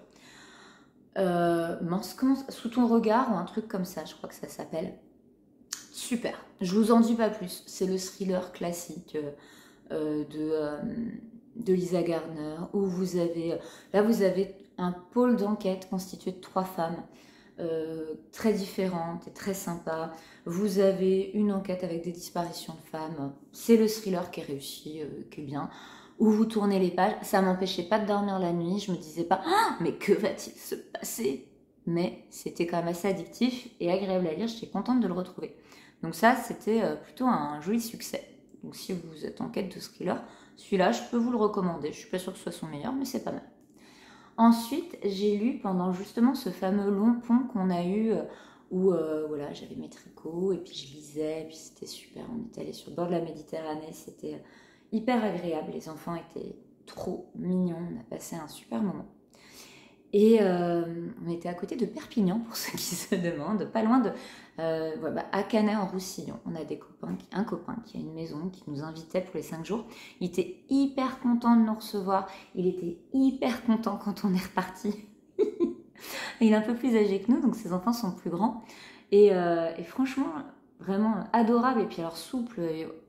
Sous ton regard ou un truc comme ça, je crois que ça s'appelle. Super, je vous en dis pas plus. C'est le thriller classique de Lisa Gardner où vous avez un pôle d'enquête constitué de 3 femmes très différentes et très sympas. Vous avez une enquête avec des disparitions de femmes. C'est le thriller qui est réussi, qui est bien. Où vous tournez les pages, ça m'empêchait pas de dormir la nuit, je me disais pas ah, mais que va-t-il se passer? Mais c'était quand même assez addictif et agréable à lire, j'étais contente de le retrouver. Donc ça, c'était plutôt un joli succès. Donc si vous êtes en quête de thriller, celui-là, je peux vous le recommander. Je suis pas sûre que ce soit son meilleur, mais c'est pas mal. Ensuite, j'ai lu pendant justement ce fameux long pont qu'on a eu où voilà, j'avais mes tricots et puis je lisais, et puis c'était super. On était allé sur le bord de la Méditerranée, c'était hyper agréable. Les enfants étaient trop mignons, on a passé un super moment. Et on était à côté de Perpignan, pour ceux qui se demandent, pas loin de à Canet en Roussillon. On a un copain qui a une maison, qui nous invitait pour les 5 jours. Il était hyper content de nous recevoir. Il était hyper content quand on est reparti. Il est un peu plus âgé que nous, donc ses enfants sont plus grands. Et franchement, vraiment adorable. Et puis alors souple,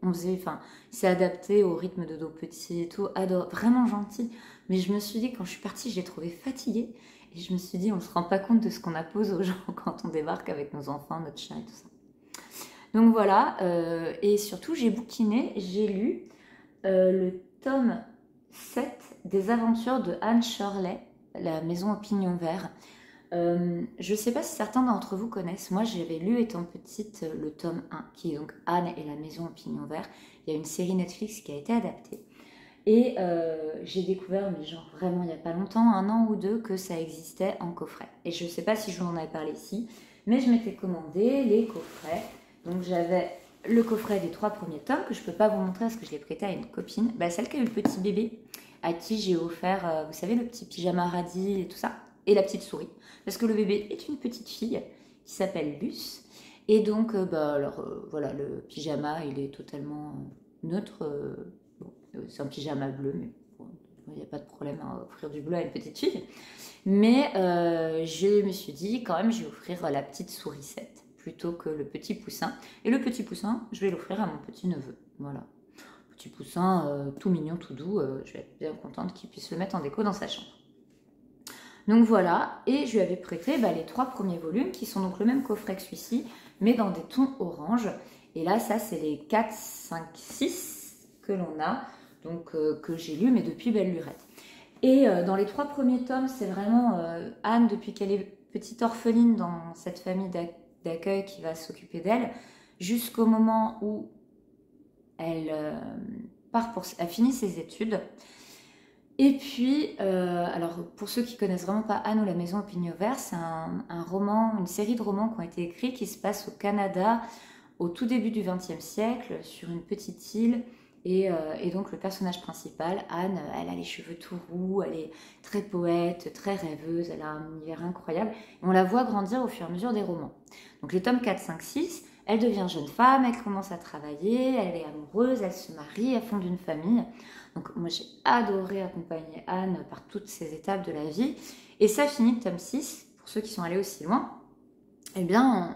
il s'est adapté au rythme de nos petits et tout. Vraiment gentil. Mais je me suis dit, quand je suis partie, je l'ai trouvé fatigué. Et je me suis dit, on ne se rend pas compte de ce qu'on impose aux gens quand on débarque avec nos enfants, notre chien et tout ça. Donc voilà. Et surtout, j'ai bouquiné, j'ai lu le tome 7 des aventures de Anne Shirley, la maison au pignon vert. Je ne sais pas si certains d'entre vous connaissent. Moi, j'avais lu étant petite le tome 1, qui est donc Anne et la maison au pignon vert. Il y a une série Netflix qui a été adaptée. Et j'ai découvert, mais genre vraiment il n'y a pas longtemps, 1 an ou 2, que ça existait en coffret. Et je ne sais pas si je vous en avais parlé ici, mais je m'étais commandé les coffrets. Donc j'avais le coffret des 3 premiers tomes, que je ne peux pas vous montrer parce que je l'ai prêté à une copine. Celle qui a eu le petit bébé, à qui j'ai offert, vous savez, le petit pyjama radis et tout ça, et la petite souris. Parce que le bébé est une petite fille qui s'appelle Luce. Et donc, voilà, le pyjama, il est totalement neutre. C'est un pyjama bleu, mais bon, il n'y a pas de problème à offrir du bleu à une petite fille. Mais je me suis dit, quand même, je vais offrir la petite sourisette plutôt que le petit poussin. Et le petit poussin, je vais l'offrir à mon petit-neveu. Voilà. Petit poussin tout mignon, tout doux. Je vais être bien contente qu'il puisse le mettre en déco dans sa chambre. Donc voilà, et je lui avais prêté les 3 premiers volumes qui sont donc le même coffret que celui-ci, mais dans des tons orange. Et là, ça, c'est les 4, 5, 6 que l'on a, donc que j'ai lu, mais depuis belle lurette. Et dans les 3 premiers tomes, c'est vraiment Anne, depuis qu'elle est petite orpheline dans cette famille d'accueil qui va s'occuper d'elle, jusqu'au moment où elle finit ses études. Et puis, alors pour ceux qui connaissent vraiment pas Anne ou la maison au pignon vert, c'est un roman, une série de romans qui ont été écrits qui se passent au Canada au tout début du XXe siècle, sur une petite île. Et donc le personnage principal, Anne, elle a les cheveux tout roux, elle est très poète, très rêveuse, elle a un univers incroyable. Et on la voit grandir au fur et à mesure des romans. Donc les tomes 4, 5, 6, elle devient jeune femme, elle commence à travailler, elle est amoureuse, elle se marie, elle fonde une famille. Donc moi j'ai adoré accompagner Anne par toutes ces étapes de la vie. Et ça finit le tome 6, pour ceux qui sont allés aussi loin. Eh bien,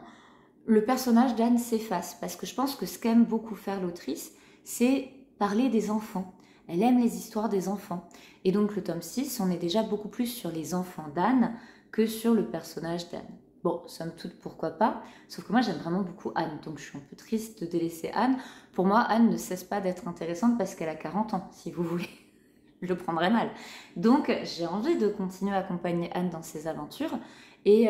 le personnage d'Anne s'efface, parce que je pense que ce qu'aime beaucoup faire l'autrice, c'est parler des enfants. Elle aime les histoires des enfants. Et donc le tome 6, on est déjà beaucoup plus sur les enfants d'Anne que sur le personnage d'Anne. Bon, somme toute, pourquoi pas, sauf que moi j'aime vraiment beaucoup Anne, donc je suis un peu triste de délaisser Anne. Pour moi, Anne ne cesse pas d'être intéressante parce qu'elle a 40 ans, si vous voulez. Je le prendrais mal. Donc j'ai envie de continuer à accompagner Anne dans ses aventures, et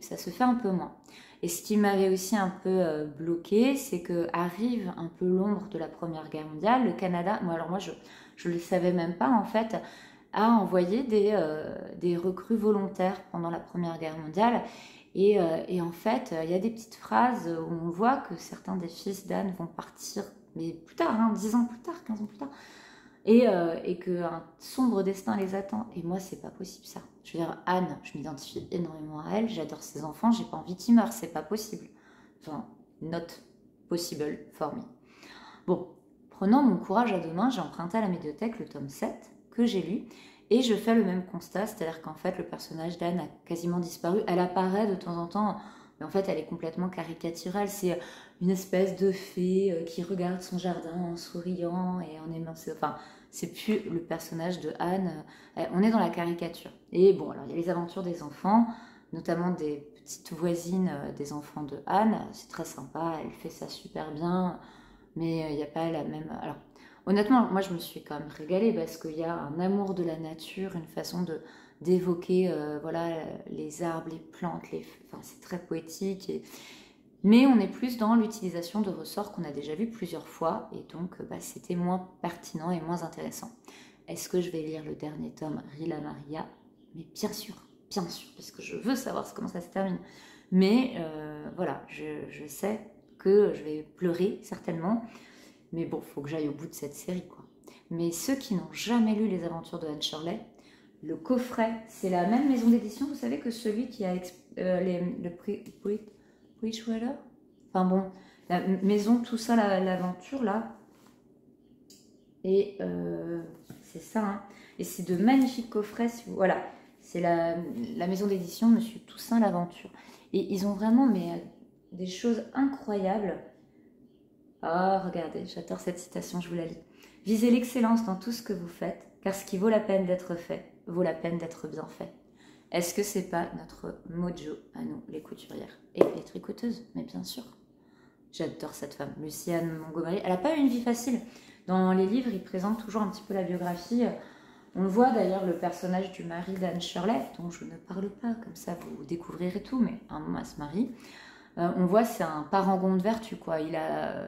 ça se fait un peu moins. Et ce qui m'avait aussi un peu bloqué, c'est que arrive un peu l'ombre de la Première Guerre mondiale. Le Canada, moi je le savais même pas en fait, a envoyé des recrues volontaires pendant la Première Guerre mondiale. Et en fait, il y a des petites phrases où on voit que certains des fils d'Anne vont partir, mais plus tard, 10 ans plus tard, 15 ans plus tard, et qu'un sombre destin les attend. Et moi, c'est pas possible ça. Je veux dire, Anne, je m'identifie énormément à elle, j'adore ses enfants, j'ai pas envie qu'ils meurent, c'est pas possible. Enfin, not possible for me. Bon, prenant mon courage à deux mains, j'ai emprunté à la médiathèque le tome 7 que j'ai lu, et je fais le même constat, c'est-à-dire qu'en fait, le personnage d'Anne a quasiment disparu. Elle apparaît de temps en temps, mais en fait, elle est complètement caricaturale. C'est une espèce de fée qui regarde son jardin en souriant et en aimant ses... Enfin, c'est plus le personnage de Anne. On est dans la caricature. Et bon, alors il y a les aventures des enfants, notamment des petites voisines des enfants de Anne. C'est très sympa, elle fait ça super bien, mais il n'y a pas la même... Alors, honnêtement, moi je me suis quand même régalée parce qu'il y a un amour de la nature, une façon de d'évoquer voilà, les arbres, les plantes, enfin, c'est très poétique. Mais on est plus dans l'utilisation de ressorts qu'on a déjà vus plusieurs fois, et donc c'était moins pertinent et moins intéressant. Est-ce que je vais lire le dernier tome, Rila Maria? Mais bien sûr, parce que je veux savoir comment ça se termine. Mais voilà, je sais que je vais pleurer certainement, mais bon, il faut que j'aille au bout de cette série, quoi. Mais ceux qui n'ont jamais lu les aventures de Anne Shirley, le coffret, c'est la même maison d'édition, vous savez, que celui qui a le Bridgewater. Enfin bon, la maison, tout ça, l'aventure là. Et c'est ça, hein. Et c'est de magnifiques coffrets. Voilà, c'est la maison d'édition Monsieur Toussaint l'Aventure. Et ils ont vraiment des choses incroyables. Ah, regardez, j'adore cette citation, je vous la lis. Visez l'excellence dans tout ce que vous faites, car ce qui vaut la peine d'être fait, vaut la peine d'être bien fait. Est-ce que c'est pas notre mojo à nous, les couturières et les tricoteuses? Mais bien sûr. J'adore cette femme, Luciane Montgomery. Elle n'a pas eu une vie facile. Dans les livres, il présente toujours un petit peu la biographie. On le voit d'ailleurs, le personnage du mari d'Anne Shirley, dont je ne parle pas, comme ça vous découvrirez tout, mais un moment elle se marie. On voit, c'est un parangon de vertu, quoi.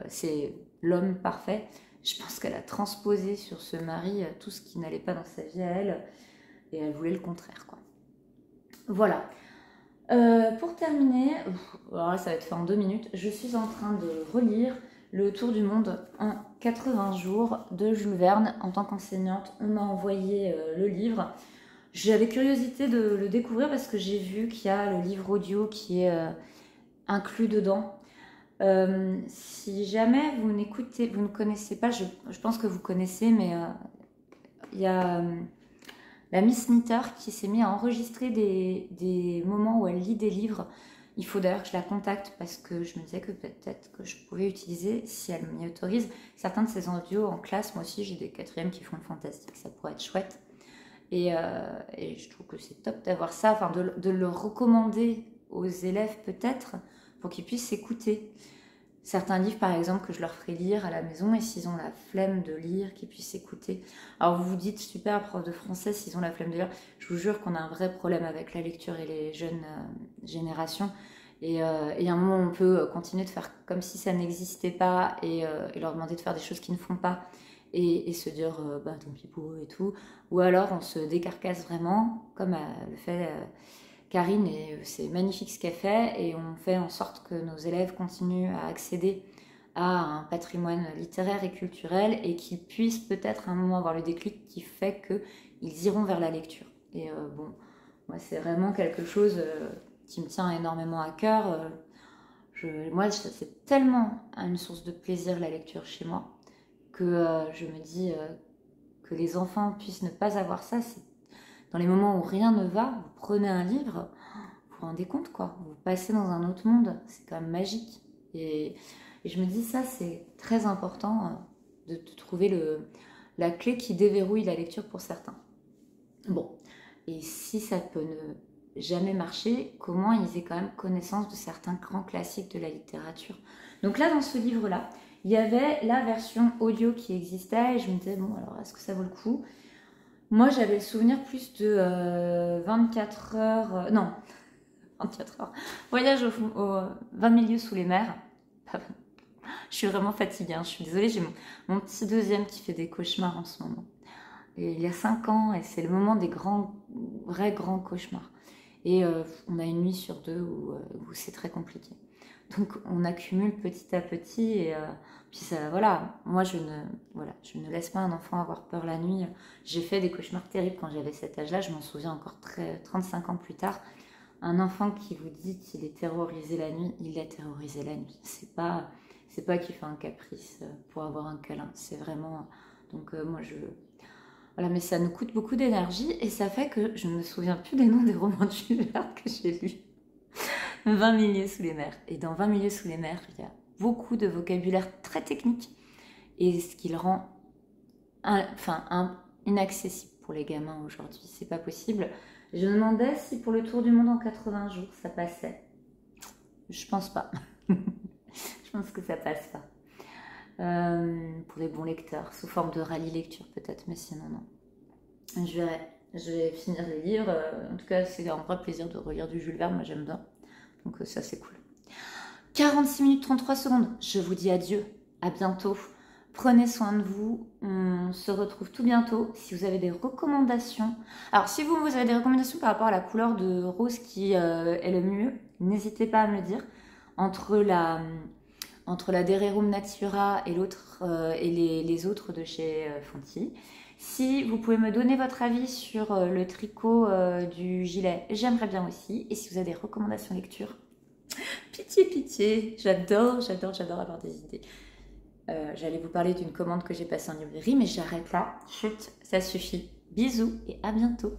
C'est l'homme parfait. Je pense qu'elle a transposé sur ce mari tout ce qui n'allait pas dans sa vie à elle, et elle voulait le contraire, quoi. Voilà. Pour terminer, alors là, ça va être fait en 2 minutes, je suis en train de relire Le Tour du Monde en 80 jours de Jules Verne. En tant qu'enseignante, on m'a envoyé le livre. J'avais curiosité de le découvrir parce que j'ai vu qu'il y a le livre audio qui est inclus dedans. Si jamais vous ne connaissez pas, je pense que vous connaissez, mais il y a la Miss Knitter qui s'est mise à enregistrer des moments où elle lit des livres. Il faut d'ailleurs que je la contacte parce que je me disais que peut-être que je pouvais utiliser, si elle m'y autorise, certains de ces audios en classe. Moi aussi, j'ai des quatrièmes qui font le fantastique, ça pourrait être chouette. Et je trouve que c'est top d'avoir ça, enfin de le recommander aux élèves peut-être, pour qu'ils puissent écouter. Certains livres, par exemple, que je leur ferai lire à la maison, et s'ils ont la flemme de lire, qu'ils puissent écouter. Alors vous vous dites, super, prof de français, s'ils ont la flemme de lire. Je vous jure qu'on a un vrai problème avec la lecture et les jeunes générations. Et il y a un moment où on peut continuer de faire comme si ça n'existait pas, et leur demander de faire des choses qu'ils ne font pas, et se dire, tant pis pour eux et tout. Ou alors on se décarcasse vraiment, comme le fait... Karine, et c'est magnifique ce qu'elle fait, et on fait en sorte que nos élèves continuent à accéder à un patrimoine littéraire et culturel, et qu'ils puissent peut-être à un moment avoir le déclic qui fait qu'ils iront vers la lecture. Et bon, moi c'est vraiment quelque chose qui me tient énormément à cœur. Moi c'est tellement une source de plaisir la lecture chez moi, que je me dis que les enfants puissent ne pas avoir ça. Dans les moments où rien ne va, vous prenez un livre, vous rendez compte, quoi. Vous passez dans un autre monde. C'est quand même magique. Et je me dis, ça, c'est très important de trouver la clé qui déverrouille la lecture pour certains. Bon, et si ça peut ne jamais marcher, comment ils aient quand même connaissance de certains grands classiques de la littérature. Donc là, dans ce livre-là, il y avait la version audio qui existait et je me disais, bon, alors est-ce que ça vaut le coup? Moi, j'avais le souvenir plus de 24 heures, non, 24 heures, voyage au 20 milieux sous les mers. Je suis vraiment fatiguée, hein. Je suis désolée, j'ai mon petit deuxième qui fait des cauchemars en ce moment. Et il y a 5 ans, et c'est le moment des vrais grands cauchemars. Et on a une nuit sur deux où c'est très compliqué. Donc on accumule petit à petit, et puis ça, voilà, moi je ne laisse pas un enfant avoir peur la nuit. J'ai fait des cauchemars terribles quand j'avais cet âge-là, je m'en souviens encore 35 ans plus tard. Un enfant qui vous dit qu'il est terrorisé la nuit, il est terrorisé la nuit. C'est pas qu'il fait un caprice pour avoir un câlin, c'est vraiment... Donc moi voilà, mais ça nous coûte beaucoup d'énergie et ça fait que je ne me souviens plus des noms des romans de Jules Verne que j'ai lus. 20 milieux sous les mers. Et dans 20 milieux sous les mers, il y a beaucoup de vocabulaire très technique et ce qui le rend inaccessible pour les gamins aujourd'hui. C'est pas possible. Je me demandais si pour le tour du monde en 80 jours, ça passait. Je pense pas. Je pense que ça passe pas. Pour les bons lecteurs, sous forme de rallye lecture peut-être, mais sinon non. Je vais finir les livres. En tout cas, c'est un vrai plaisir de relire du Jules Verne, moi j'aime bien. Donc ça c'est cool. 46 minutes 33 secondes. Je vous dis adieu, à bientôt. Prenez soin de vous. On se retrouve tout bientôt. Si vous avez des recommandations, alors si vous avez des recommandations par rapport à la couleur de rose qui est le mieux, n'hésitez pas à me le dire. Entre la Dererum Natura et l'autre et les autres de chez Fonty. Si vous pouvez me donner votre avis sur le tricot du gilet, j'aimerais bien aussi. Et si vous avez des recommandations lecture, pitié, pitié, j'adore avoir des idées. J'allais vous parler d'une commande que j'ai passée en librairie, mais j'arrête là. Chut, ça suffit. Bisous et à bientôt.